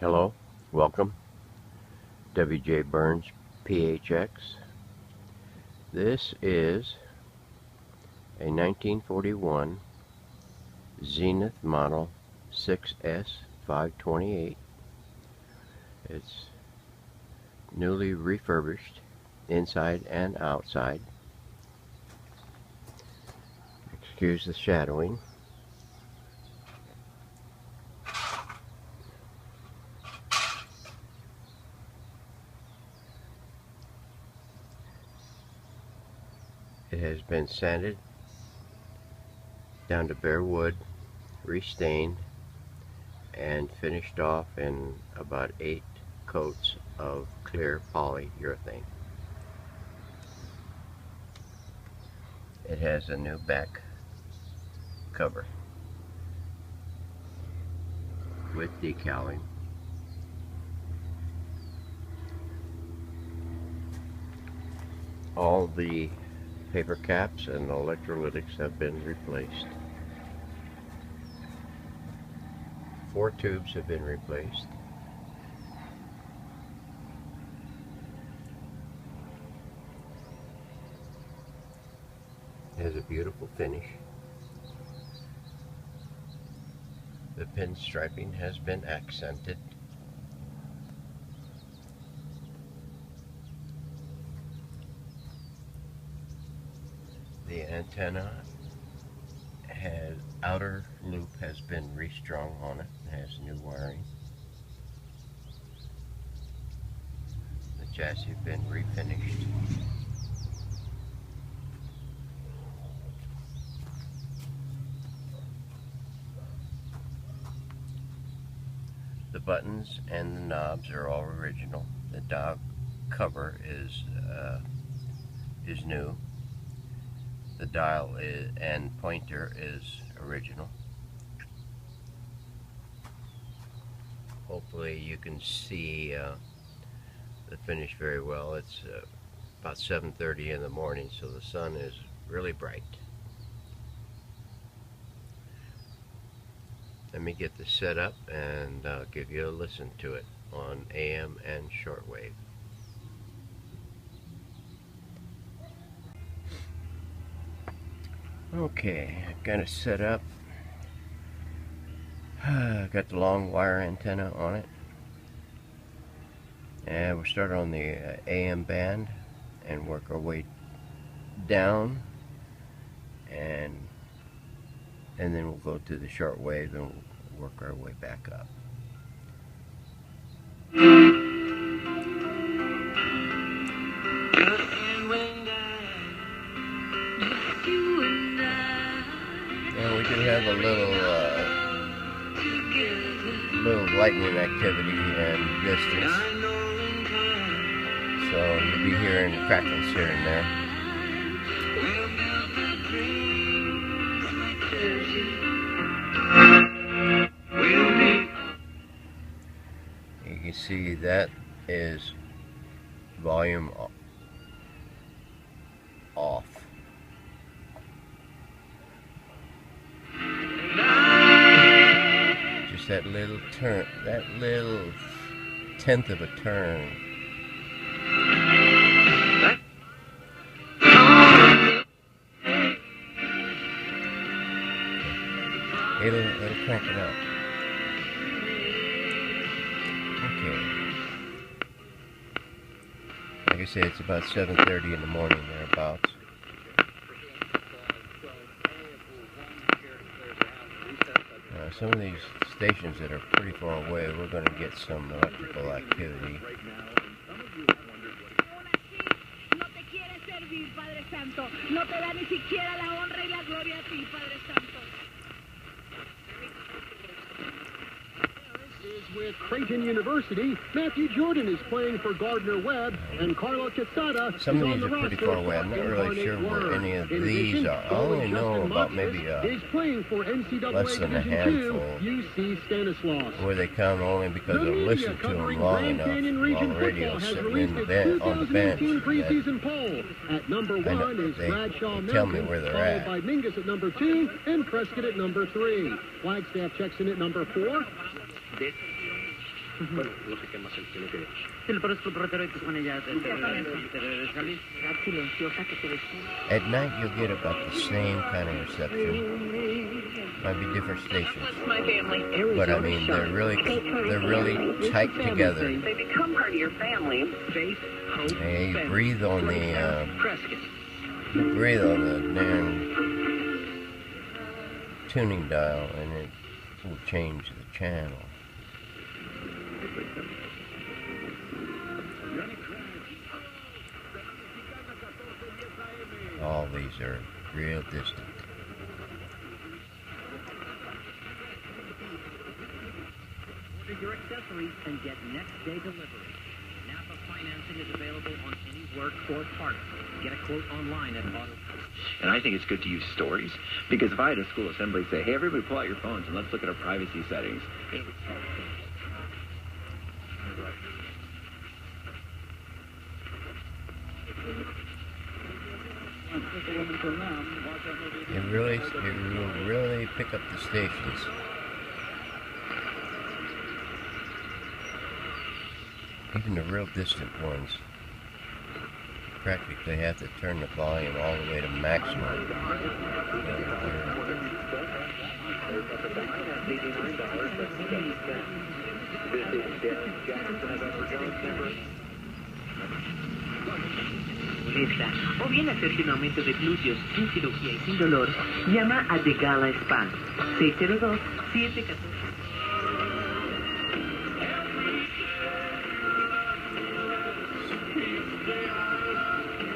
Hello, welcome, W.J. Burns, PHX. This is a 1941 Zenith Model 6S 528. It's newly refurbished inside and outside. Excuse the shadowing. It has been sanded down to bare wood, restained, and finished off in about 8 coats of clear polyurethane. It has a new back cover with decaling. All the paper caps and electrolytics have been replaced. 4 tubes have been replaced. It has a beautiful finish. The pinstriping has been accented. The antenna outer loop has been restrung on it. It has new wiring. The chassis has been refinished. The buttons and the knobs are all original. The dial cover is new. The dial and pointer is original. Hopefully you can see the finish very well. It's about 7:30 in the morning, so the sun is really bright. Let me get this set up and I'll give you a listen to it on AM and shortwave. Okay, I've got it set up. Got the long wire antenna on it. And we'll start on the AM band and work our way down. And then we'll go to the shortwave and we'll work our way back up. And we could have a little lightning activity and distance. So you'll be hearing crackles here and there. You can see that is volume off. Just that little turn, that little tenth of a turn. It'll crank it up. Okay. Like I said, it's about 7:30 in the morning, thereabouts. Some of these stations that are pretty far away, we're going to get some electrical activity. With Creighton University, Matthew Jordan is playing for Gardner-Webb, and Carlo Quesada Some of is on these the are pretty roster far away. I'm for not really sure where any of these are. I only know about maybe is playing for NCAA less than a Division II, handful UC Stanislaus. where they come only because I've listened to them long enough while the radio's sitting in the bench, on the bench. Preseason poll. At number 1 is Bradshaw tell me Mountain, where they're followed at. by Mingus at number 2 and Prescott at number 3. Flagstaff checks in at number 4. Bueno, no sé qué más él tiene que decir. At night, you'll get about the same kind of reception. Might be different stations, but I mean they're really tight together. They become part of your family. Faith, hope, Hey, family. breathe on the Prescott. damn tuning dial, and it will change the channel. All these are real distant. Order your accessories and get next day delivery. Napa financing is available on any work or part. Get a quote online at Auto. And I think it's good to use stories, because if I had a school assembly say, hey, everybody pull out your phones and let's look at our privacy settings. It will really pick up the stations. Even the real distant ones. Practically have to turn the volume all the way to maximum. O bien hacerse un aumento de glúteos sin cirugía y sin dolor, llama a The Gala Spa. 602-714.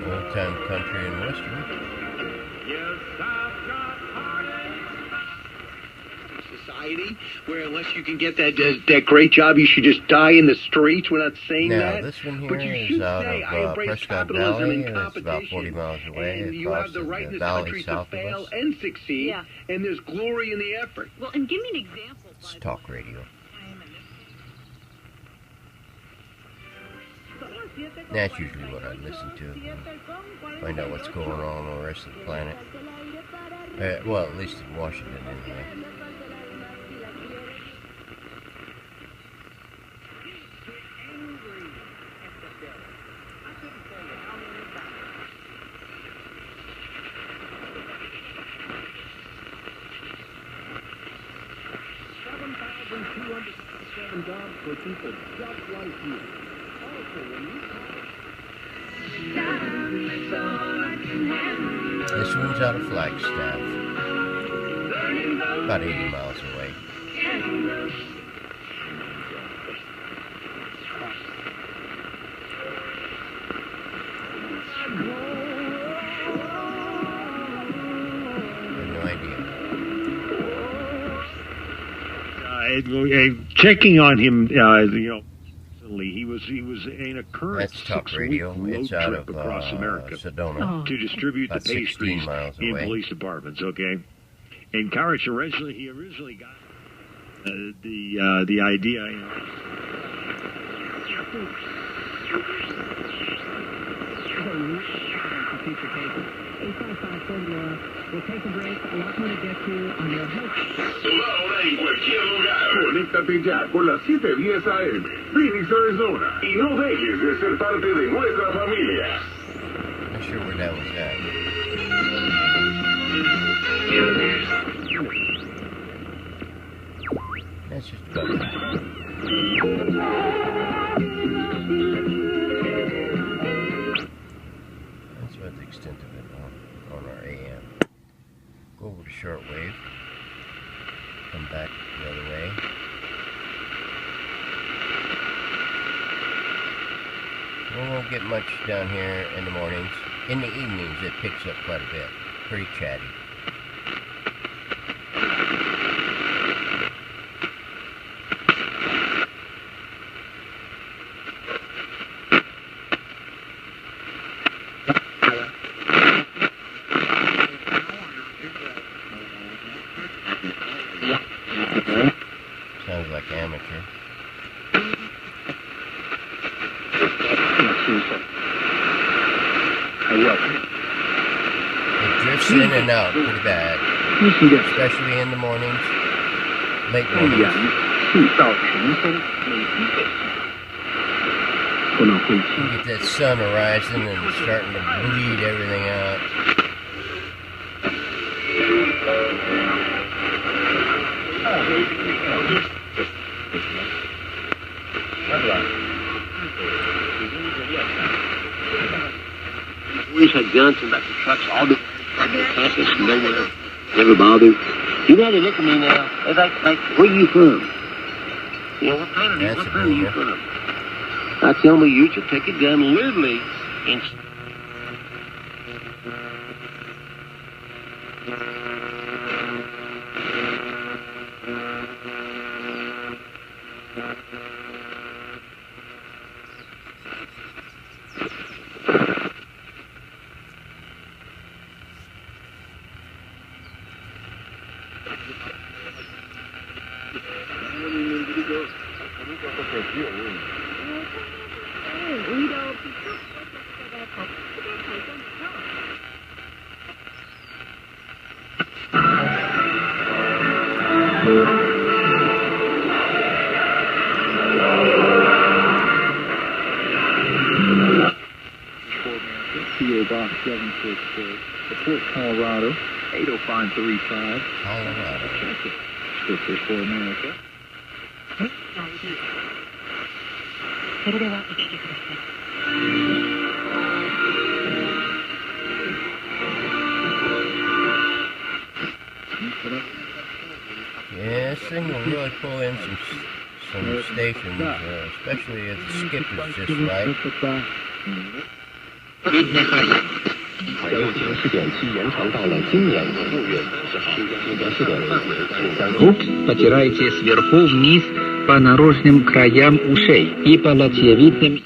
Old time country and western. Society where unless you can get that great job, you should just die in the streets. We're not saying Now, that. this one But here you is should out say, I of embrace Prescott capitalism Valley. and It's about 40 competition. miles away And you across have the right in the this valley country to south of fail us. and succeed. Yeah. And there's glory in the effort. Well, and give me an example. It's talk radio. That's usually what I listen to. Find out what's going on the rest of the planet. Well, at least in Washington, anyway. Jobs for people just like you. Also, when you This one's out of Flagstaff. About 80 miles away. I have no idea. Checking on him, he was in a current That's talk 6-week radio. road It's out trip of across America Sedona. to distribute the About 16 pastries miles in away. police departments. Okay, and Karich originally got the idea. We'll take a break. A lot more to get to on your health. Ahora en cualquier lugar. Conéctate ya con las 7:10 AM. Phoenix, Arizona. Y no dejes de ser parte de nuestra familia. Not sure where that was at. That's just about right. That's about the extent of it on our AM. Go over to shortwave. Come back the other way. We won't get much down here in the mornings. In the evenings, it picks up quite a bit. Pretty chatty. Sounds like amateur. It drifts in and out pretty bad, especially in the mornings, late mornings. 气到蓬松每一个。You get that sun rising and starting to bleed everything out. Always had guns and back the trucks all the campus, nowhere. Never bothered. You know, they look at me now. They're like, where you from? You know, what planet are you from? I tell me you should take a gun literally and... P.O. Box 766, Support Colorado, 80535. Colorado. Check it. Scripture for America. それではお聞きください。 Yeah, this thing will really pull in some stations, especially if the skip is just right. Потирайте сверху вниз по наружным краям ушей и по локтевидным.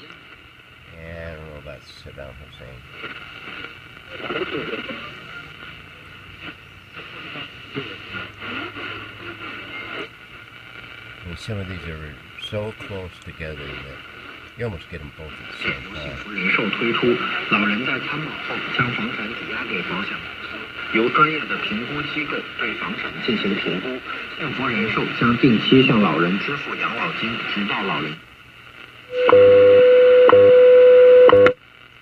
Yeah, I don't know about Saddam Hussein. I mean, some of these are so close together that you almost get them both at the same time. 人寿推出，老人在参保后将房产抵押给保险公司，由专业的评估机构对房产进行评估。幸福人寿将定期向老人支付养老金，直到老人。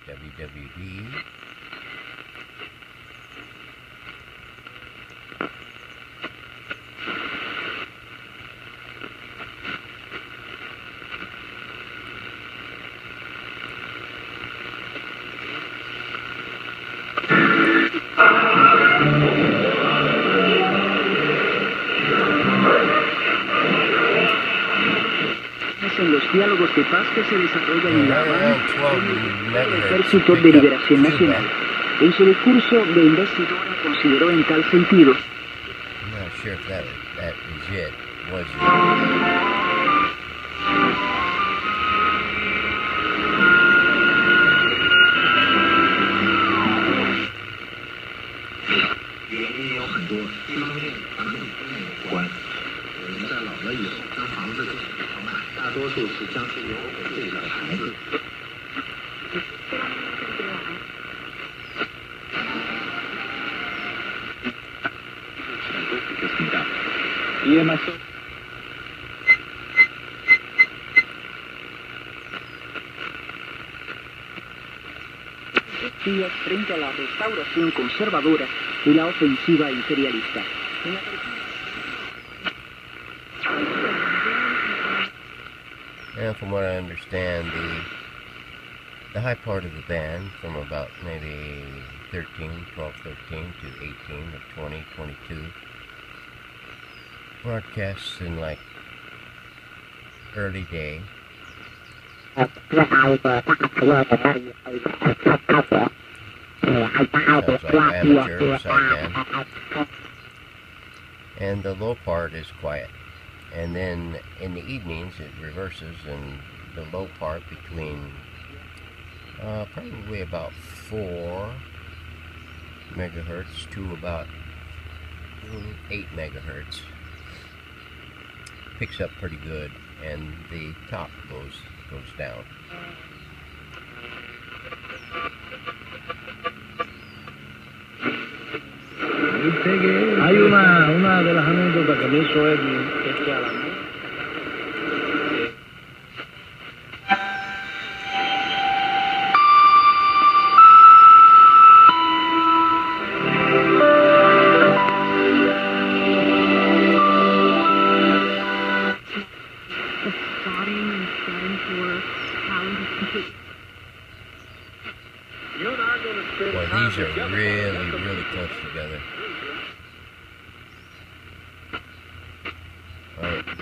WWD. En los diálogos de paz que se desarrollan en La Habana, el Ejército de Liberación Nacional, en su discurso de investidura consideró en tal sentido. I'm not sure if that is it. Was it? Frente a la restauración conservadora y la ofensiva imperialista. And from what I understand, the high part of the band, from about maybe 12, 13 to 18 or 20, 22, broadcasts in like early day. Sounds like amateur sideband. And the low part is quiet. And then in the evenings it reverses, and the low part between probably about 4 megahertz to about 8 megahertz picks up pretty good, and the top goes down. Hay una de las anécdotas que me hizo Edwin, es que a la You and I are going to spend Well, time these are together. really, really close together.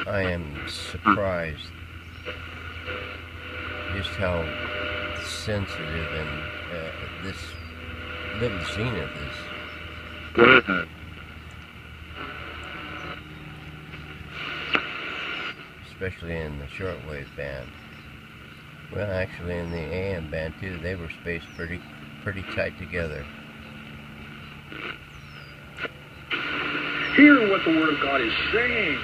I am surprised just how sensitive and this little Zenith is. Especially in the shortwave band. Well, actually in the AM band too, they were spaced pretty tight together. Hear what the Word of God is saying.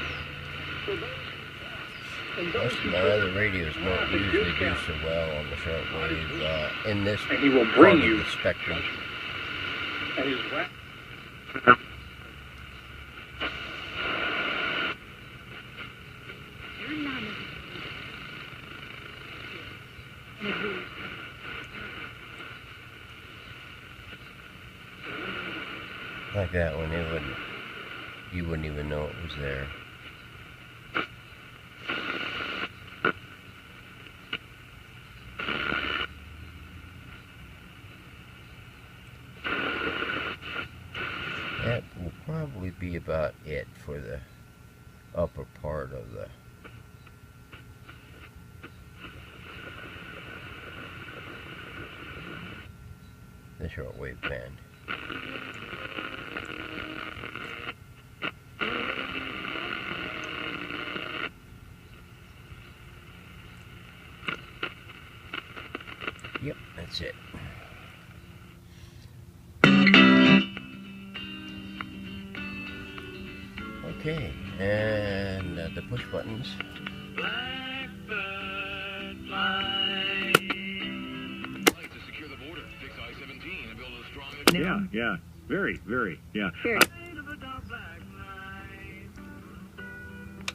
Most of my other radios don't usually do so well on the shortwave in this And He will part bring of you the spectrum. at His wrath. Like that one, you wouldn't even know it was there. That will probably be about it for the upper part of the shortwave band. Yep, that's it. Okay, and the push buttons. Blackbird fly. Like to secure the border, fix I-17 and build a strong... Yeah, very, yeah.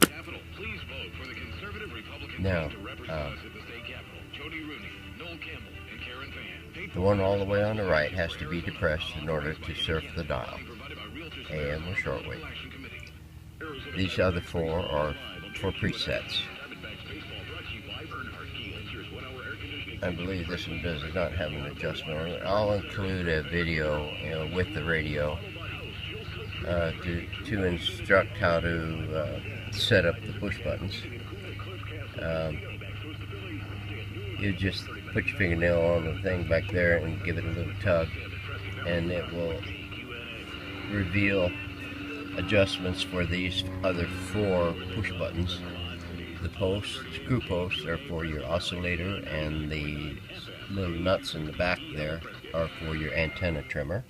Capital, please vote for the conservative Republican Now, to represent us at the state capitol. Jody Rooney, Noel Campbell, and Karen Fan. The one all the way on the right has to be depressed in order to surf the dial, AM or shortwave. These other four are for presets. I believe this one does not have an adjustment. I'll include a video, with the radio to instruct how to set up the push buttons. You just put your fingernail on the thing back there and give it a little tug, and it will reveal adjustments for these other four push buttons. The posts, screw posts, are for your oscillator, and the little nuts in the back there are for your antenna trimmer.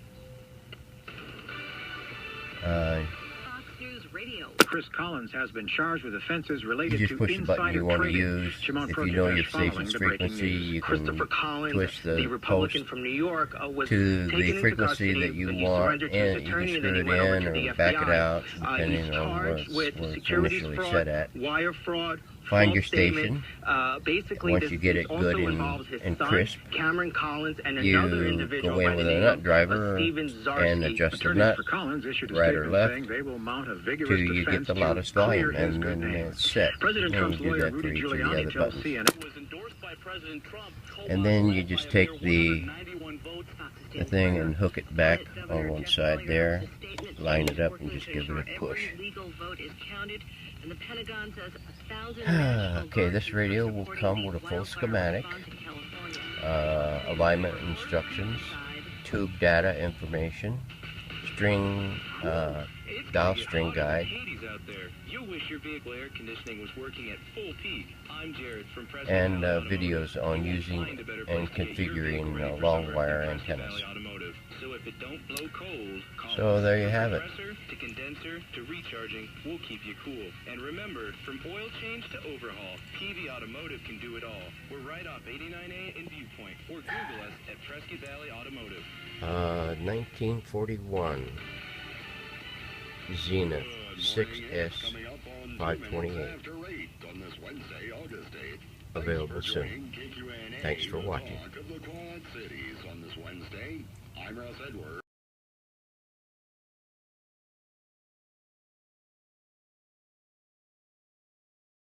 Chris Collins has been charged with offenses You related just to push the button you insider want to trading. use. Shimon If you know your Prokofiev following station's the breaking frequency, news. you Christopher can Collins, twist the the Republican post from New York, was to taken the into frequency custody, that you but he want, surrendered to his and you attorney, can and then screw he it went over in to the or back it FBI. out, depending He's on where charged with it's securities initially fraud, set at. wire fraud, Find false your statement. station. Basically, Once this you get it also good involves his and son, crisp, Cameron Collins, and you another individual go in by with the a name nut of driver Steven Zarsky. and adjust the Attorneys nut for Collins issued a right or statement left saying they will mount a vigorous till you get defense the to loudest clear volume, his and good then name. it's set. President And you Trump's do lawyer that for Rudy each of the Giuliani other tells buttons. CNN. And then you just take the thing and hook it back on one side there, line it up, and just give it a push. Okay, this radio will come with a full schematic, alignment instructions, tube data information, string, dial string guide, and videos on using and configuring long wire antennas. So there you have it. To condenser to recharging, we'll keep you cool. And remember, from oil change to overhaul, PV Automotive can do it all. We're right off 89A in Viewpoint, or Google us at Prescott Valley Automotive. 1941 Zenith 6S 528. Available soon. Thanks for watching.